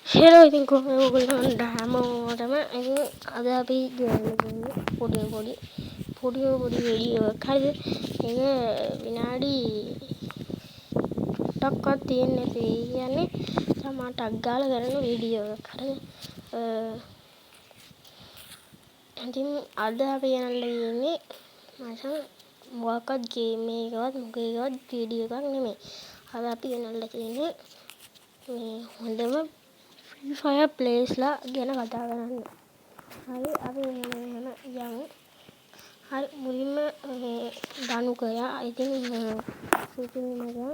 Hello ඉතින් කොහොමද ඔයගොල්ලන්ට හැමෝටම ඉතින් අද අපි ගන්නේ පොඩි වීඩියෝ එකක් හරිද? ඒක විනාඩි 8ක්වත් තියෙන්නේ නැති. ඒ කියන්නේ තමා ටක් ගාලා කරන වීඩියෝ එකක් හරිද? ඉතින් අද අපි යන්න ඉන්නේ මචං මොකක්වත් ගේම් එකකවත් මොකේකවත් වීඩියෝ එකක් නෙමෙයි. අද අපි ගෙනල්ලා තියෙන්නේ මේ හොඳම Free Fire players ලා ගැන කතා කරන්න. හරි අපි මෙහෙම යමු. හරි මුලින්ම මේ ධනුකයා ඉතින් සුපිරි මචං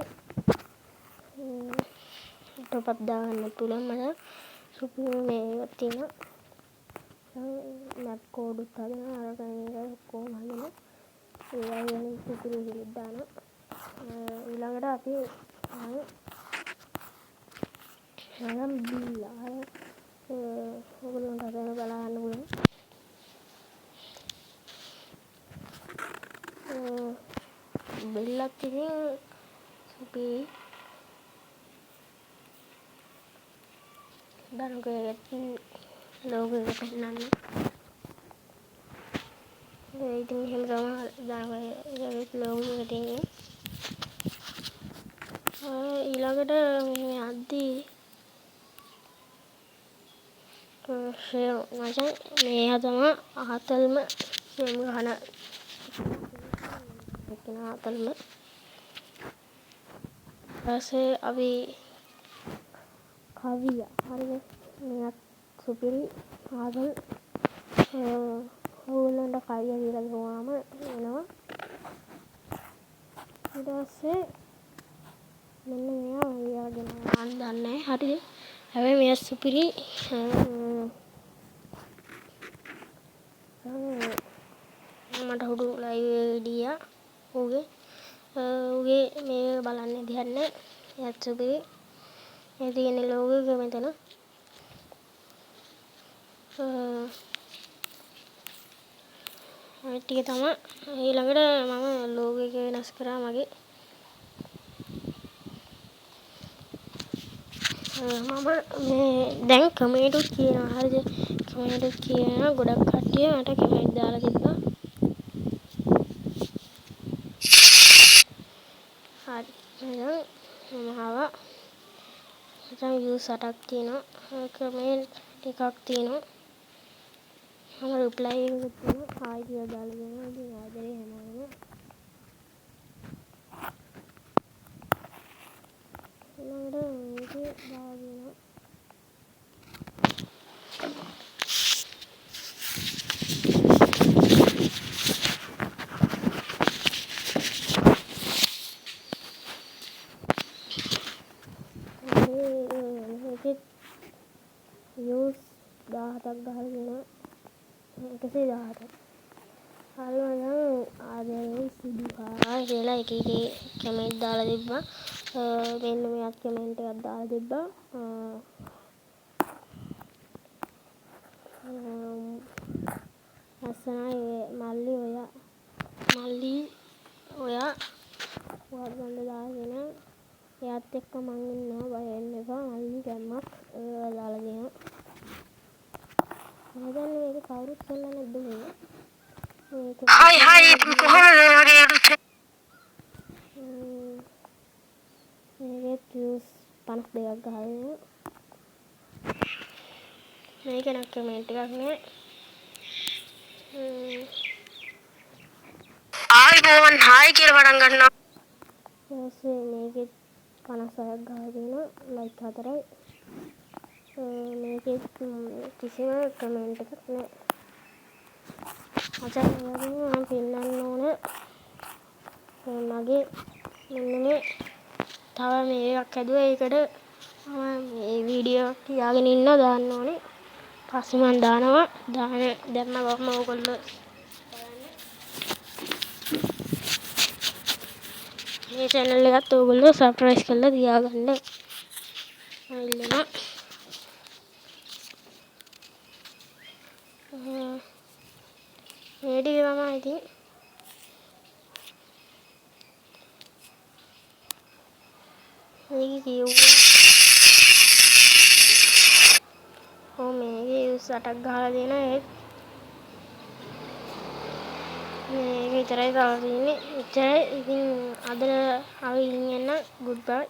ටොප් අප් දාගන්න පුළුවන් මචං. සුපිරි මේක තියෙනවා. මැප් කෝඩ් උත් හදනවා අර කෙනෙක් ඔක්කොම හදනවා. ඒ වගේ සුපිරි විදිහට දානවා. ඊළඟට අපි නම් බිල්ලා ඔයගොල්ලන්ට හදන්න බලන්න පුළුවන්. බිල්ලක් ඉතින් සුපිරි ධනුකයේ ලෝගෝ එක පෙන්නන්න. ඒ ඉතින් එහෙම තමයි ධනුකයේ ලෝගෝ එක තියෙන්නේ. ඊළඟට මේ අද්දි මචං මේ තමයි අහතල්ම ෆිල්ම් ගහන අහතල්ම. ඊපස්සේ අපි කවිය හරිද? මෙයක් සුපිරි ආදල් ඕගොල්ලන්ට කවිය කියලා කිව්වම එනවා. ඊට පස්සේ මෙන්න මෙයා ගැන මම දන්නේ හරිද? හැබැයි මෙයා සුපිරි මට හුඩු ලයිව් එඩියා උගේ මේ බලන්න දෙයක් නැහැ. එයාත් සුපිරි. ඒ තියෙන ලෝගෝ එක මෙතන. ඒ ටික තමයි. ඊළඟට මම ලෝගෝ එක වෙනස් කරා මගේ. මම මේ දැන් කමෙන්ට් උත් කියනවා හරිද? කමෙන්ට් උත් කියනවා ගොඩක් කට්ටිය මට කමෙන්ට් දාලා තිබ්බා. හරි. මම ආවා. මචං views 8ක් තියෙනවා. කමෙන්ට් ටිකක් තියෙනවා. මම රිප්ලයි එකකුත් දෙනවා. හායි කියලා දාලා දෙනවා. ඉතින් ආදරේ හැමෝම. ඊළඟට මේකේ දාගෙන මේකේ views 17ක් ගහලා දෙනවා. 117ක්. හරි මචං ආදරේ සුදුහා කියලා එක කමෙන්ට් දාලා තිබ්බා. මෙන්න මෙයාත් කමෙන්ට් එකක් දාලා තිබ්බා. ලස්සනයි මල්ලි ඔයා වර්ගන්න දාගෙන එයාත් එක්ක මං ඉන්නවා බය වෙන්න එපා මල්ලි ගැම්මක් දාලා දෙනවා. මම දන්නේ මේක කවුරුත් කරලා නැද්ද මේක. හයි කොහොමද මේකේ views 52ක් ගහලා දෙනවා. මේක නම් කමෙන්ට් එකක් නෑ. ආයිබෝන් හායි කියලා පටන් ගන්නවා. ඊපස්සේ මේකේ 56ක් ගහලා දෙනවා. ලයික් 4යි. මේකේ කිසිම කමෙන්ට් එකක් නෑ. මචං මම පෙන්නන්න ඕන මගේ මෙන්න මේ තව මේකක් හැදුවා. ඒකට මම මේ වීඩියෝ එකක් තියාගෙන ඉන්න දාන්න ඕනේ. පස්සේ මම දානවා. දැම්ම ගමන් ඔයගොල්ලෝ මේ channel එකත් ඔයගොල්ලෝ subscribe කරලා තියාගන්න. ඉල්ලනවා. මේ ටික තමයි ඉතින් මේක කිව්වා 8ක් ගහලා දෙනවා ඒත් මේ විතරයි දාලා තියෙන්නේ. එච්චරයි. ඉතින් අද අපි ගිහින් එන්න. ගුඩ් බයි.